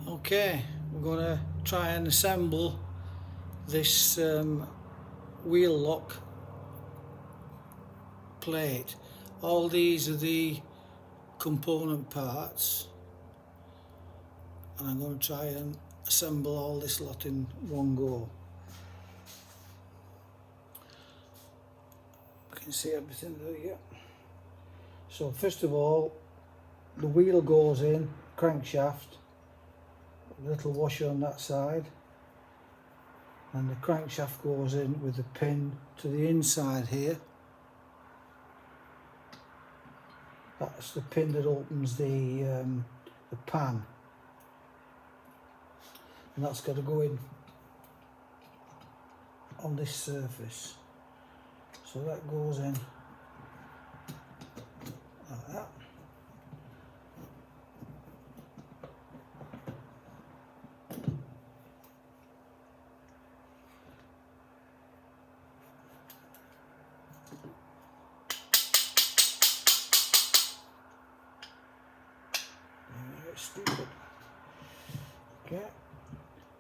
Okay, we're going to try and assemble this wheel lock plate. All these are the component parts, and I'm going to try and assemble all this lot in one go. You can see everything there. So first of all, the wheel goes in, crankshaft, a little washer on that side, and the crankshaft goes in with the pin to the inside here. That's the pin that opens the pan, and that's got to go in on this surface. So that goes in like that. Stupid. Okay,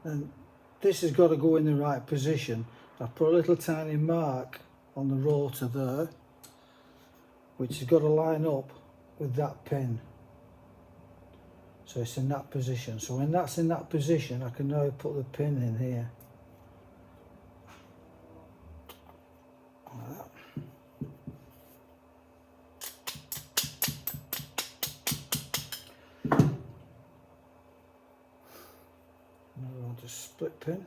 and this has got to go in the right position. I've put a little tiny mark on the rotor there, which has got to line up with that pin, so it's in that position. So when that's in that position, I can now put the pin in here like that. Now we want a split pin.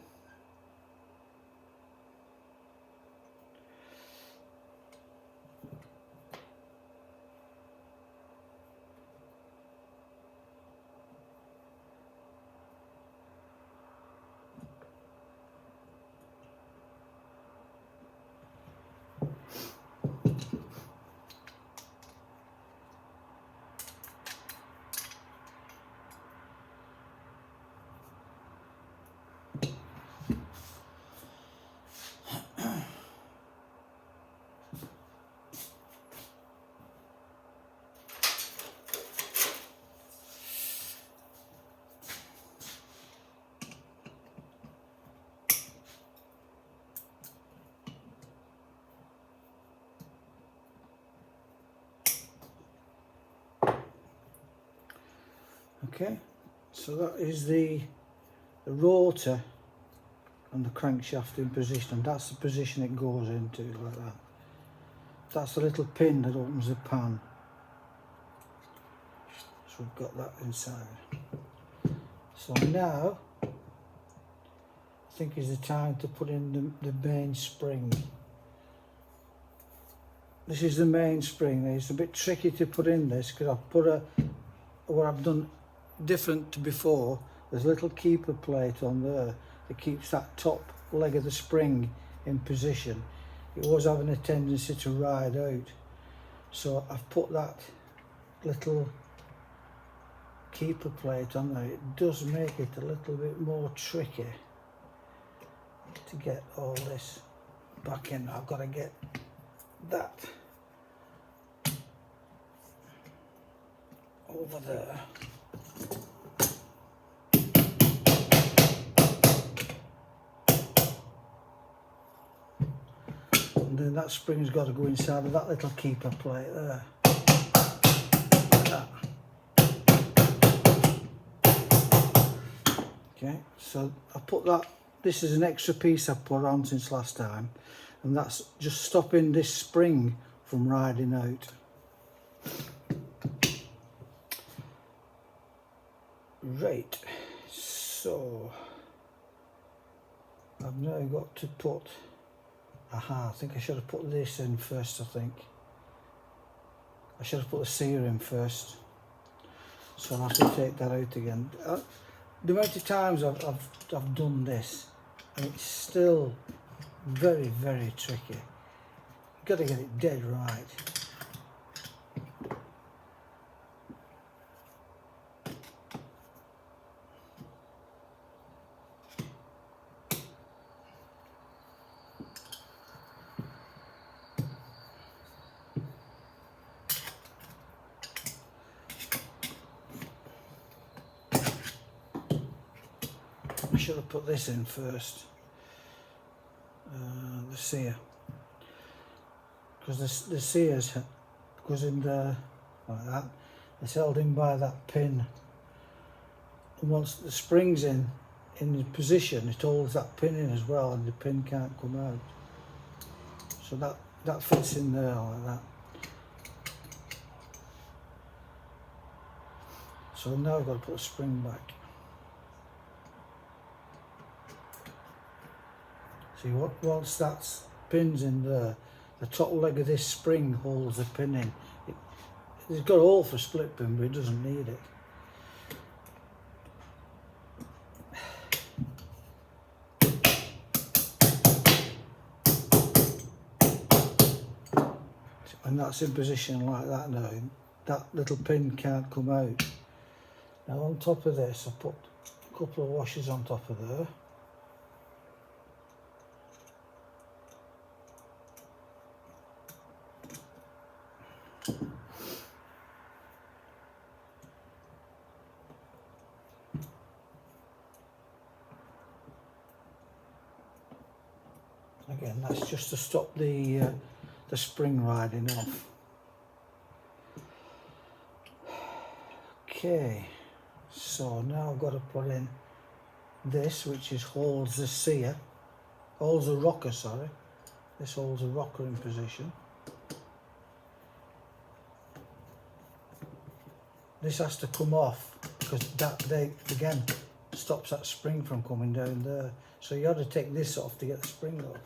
Okay, so that is the rotor and the crankshaft in position, and that's the position it goes into, like that. That's the little pin that opens the pan. So we've got that inside. So now I think is the time to put in the main spring. This is the main spring. It's a bit tricky to put in this because I've put what I've done different to before. There's a little keeper plate on there that keeps that top leg of the spring in position. It was having a tendency to ride out, so I've put that little keeper plate on there. It does make it a little bit more tricky to get all this back in. I've got to get that over there. And then that spring's got to go inside of that little keeper plate there. Like that. Okay, so I put that, this is an extra piece I've put on since last time, and that's just stopping this spring from riding out. Right, so I've now got to put, I think I should have put this in first. I think I should have put the sear in first, so I'll have to take that out again. The amount of times I've done this, and it's still very, very tricky. You've got to get it dead right. I should have put this in first, the sear, because the sears goes in there like that. It's held in by that pin, and once the spring's in the position, it holds that pin in as well, and the pin can't come out. So that fits in there like that. So now I've got to put a spring back. See, once that pin's in there, the top leg of this spring holds the pin in. It's got a hole for a split pin, but it doesn't need it. And that's in position like that now. That little pin can't come out. Now on top of this, I put a couple of washers on top of there. Again, that's just to stop the spring riding off. Okay, so now I've got to put in this, which holds the rocker, sorry. This holds the rocker in position. This has to come off because that again stops that spring from coming down there. So you have to take this off to get the spring off.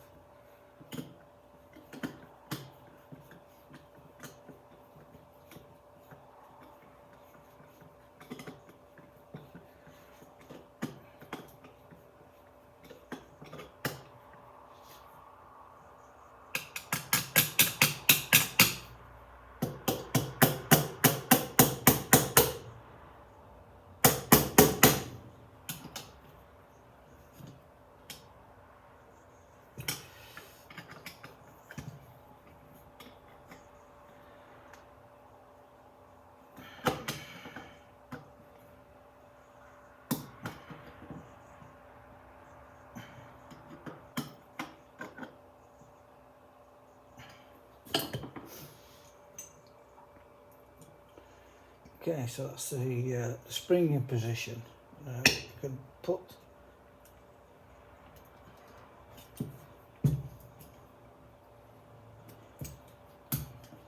Okay, so that's the spring in position. You can put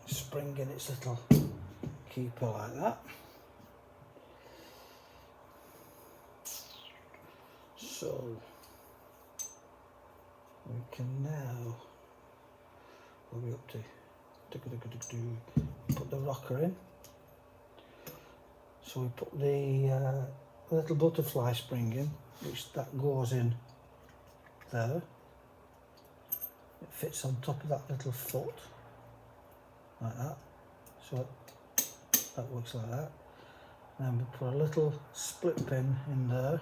spring in its little keeper like that. So we can now, what are we up to? Put the rocker in. So we put the little butterfly spring in, which that goes in there. It fits on top of that little foot, like that. So that works like that. And then we put a little split pin in there.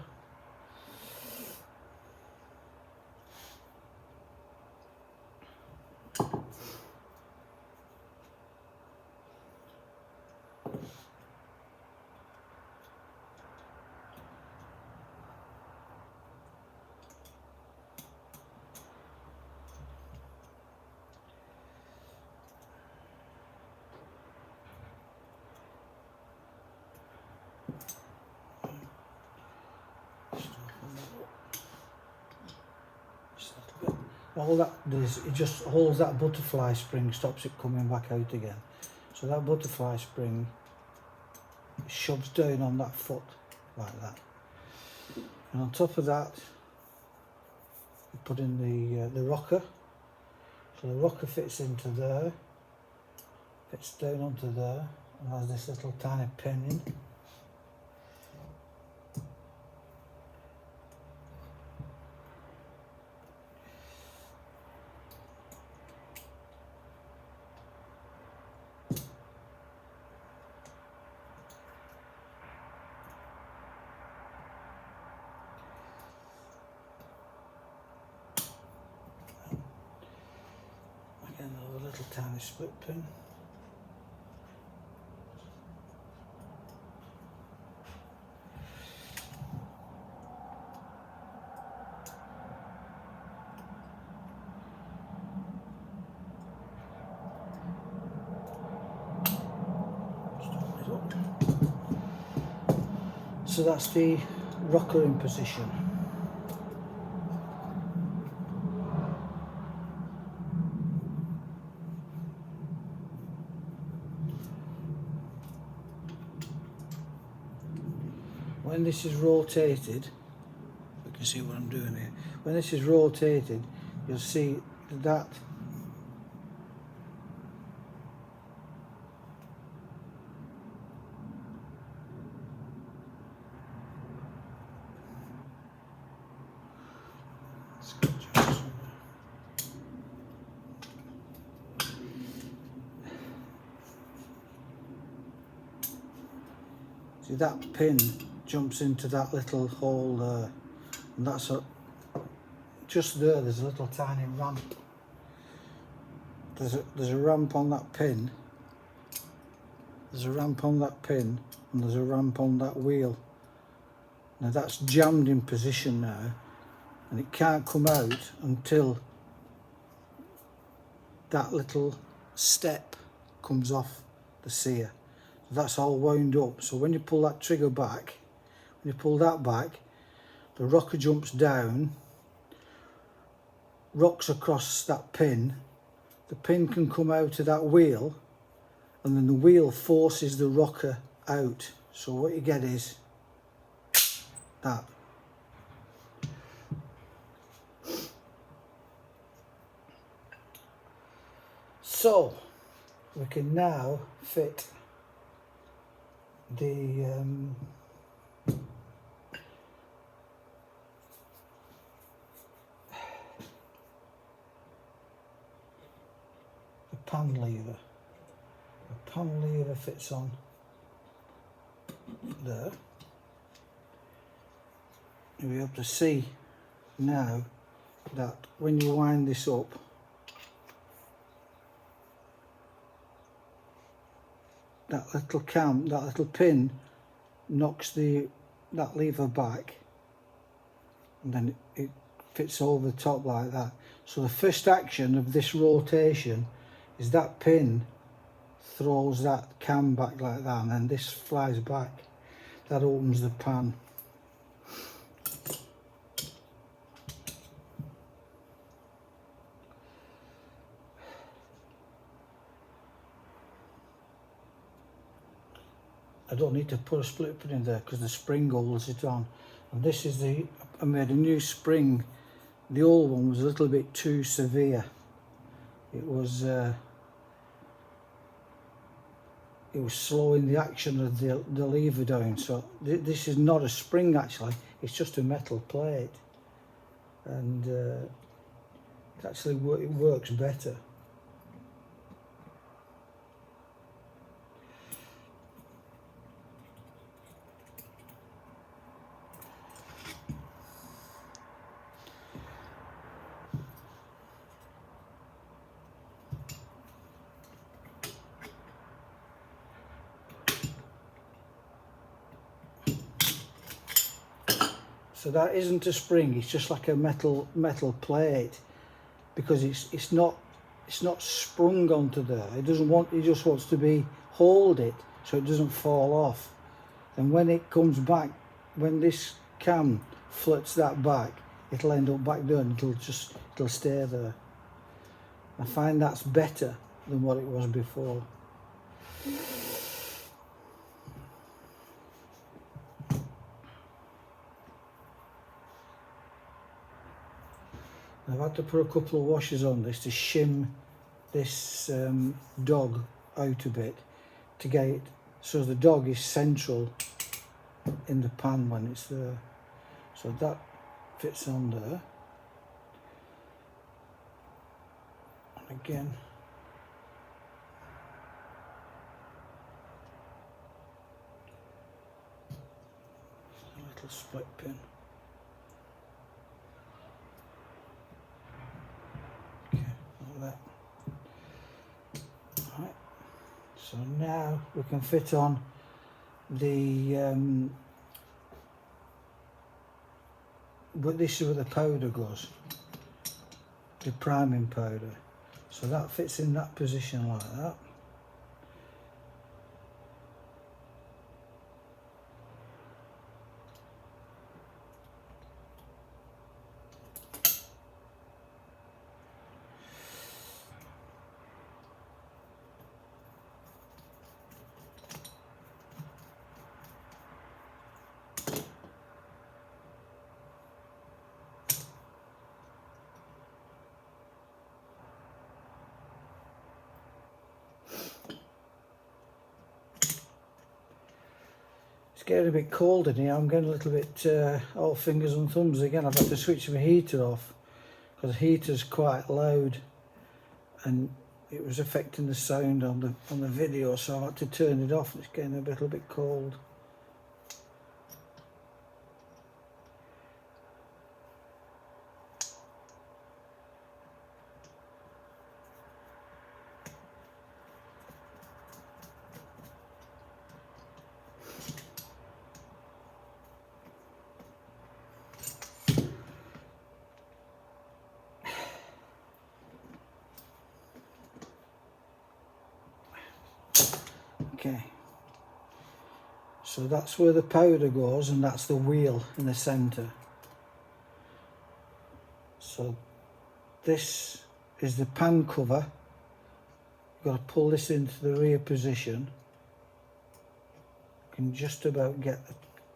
All that does, it just holds that butterfly spring, stops it coming back out again. So that butterfly spring shoves down on that foot like that. And on top of that, we put in the rocker. So the rocker fits into there, fits down onto there, and has this little tiny pin in. Another little tiny split pin. So that's the rocker in position. When this is rotated, you can see what I'm doing here. When this is rotated, you'll see that see that pin jumps into that little hole there, and that's just there. There's a little tiny ramp. There's a ramp on that pin. There's a ramp on that pin, and there's a ramp on that wheel. Now that's jammed in position now, and it can't come out until that little step comes off the sear. That's all wound up. So when you pull that trigger back, when you pull that back, the rocker jumps down, rocks across that pin. The pin can come out of that wheel, and then the wheel forces the rocker out. So what you get is that. So we can now fit the pan lever. The pan lever fits on there. You'll be able to see now that when you wind this up, that little cam, that little pin knocks that lever back, and then it fits over the top like that. So the first action of this rotation is that pin throws that cam back like that, and then this flies back. That opens the pan. I don't need to put a split pin in there because the spring holds it on. And this is I made a new spring. The old one was a little bit too severe. It was slowing the action of the lever down. So this is not a spring actually, it's just a metal plate. And it actually it works better. So that isn't a spring, it's just like a metal plate, because it's not sprung onto there. It just wants to hold it so it doesn't fall off. And when it comes back, when this cam flirts that back, it'll end up back there and it'll stay there. I find that's better than what it was before. I've had to put a couple of washers on this to shim this dog out a bit to get it so the dog is central in the pan when it's there. So that fits on there. And again, a little split pin. That. Right. So now we can fit on the but this is where the powder goes, the priming powder. So that fits in that position like that. getting a bit cold in here. I'm getting a little bit all fingers and thumbs again. I've had to switch my heater off because the heater's quite loud and it was affecting the sound on the video, so I had to turn it off. It's getting a little bit cold. Okay, so that's where the powder goes, and that's the wheel in the centre. So this is the pan cover. You've got to pull this into the rear position. You can just about get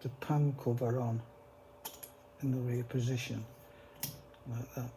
the pan cover on in the rear position, like that.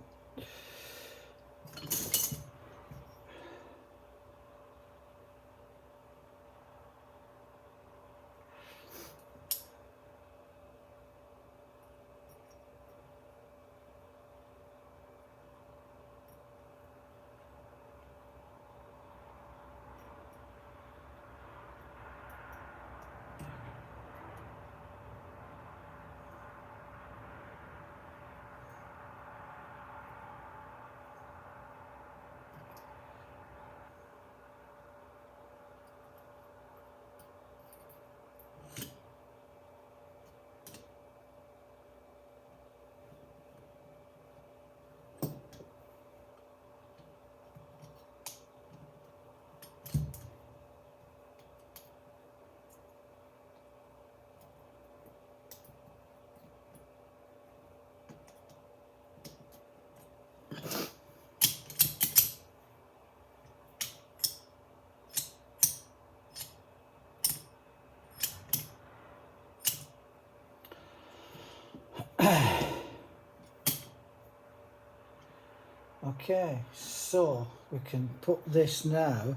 Okay, so we can put this now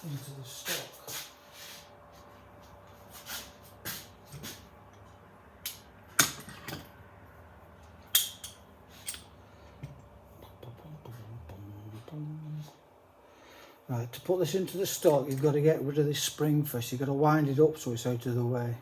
into the stock. Right, to put this into the stock, you've got to get rid of this spring first. You've got to wind it up so it's out of the way.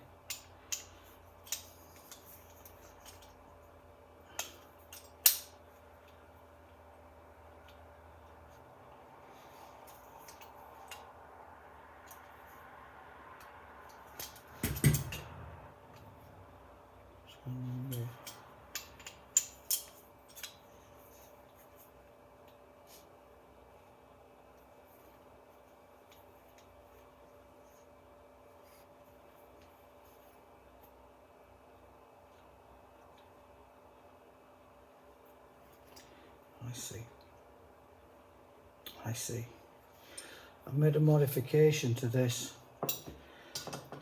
I see. I've made a modification to this.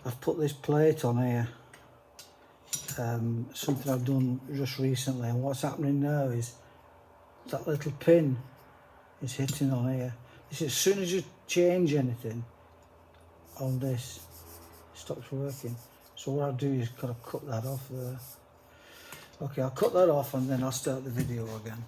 I've put this plate on here. Something I've done just recently, and what's happening now is that little pin is hitting on here. This, as soon as you change anything on this, it stops working. So what I'll do is kind of cut that off there. Okay, I'll cut that off and then I'll start the video again.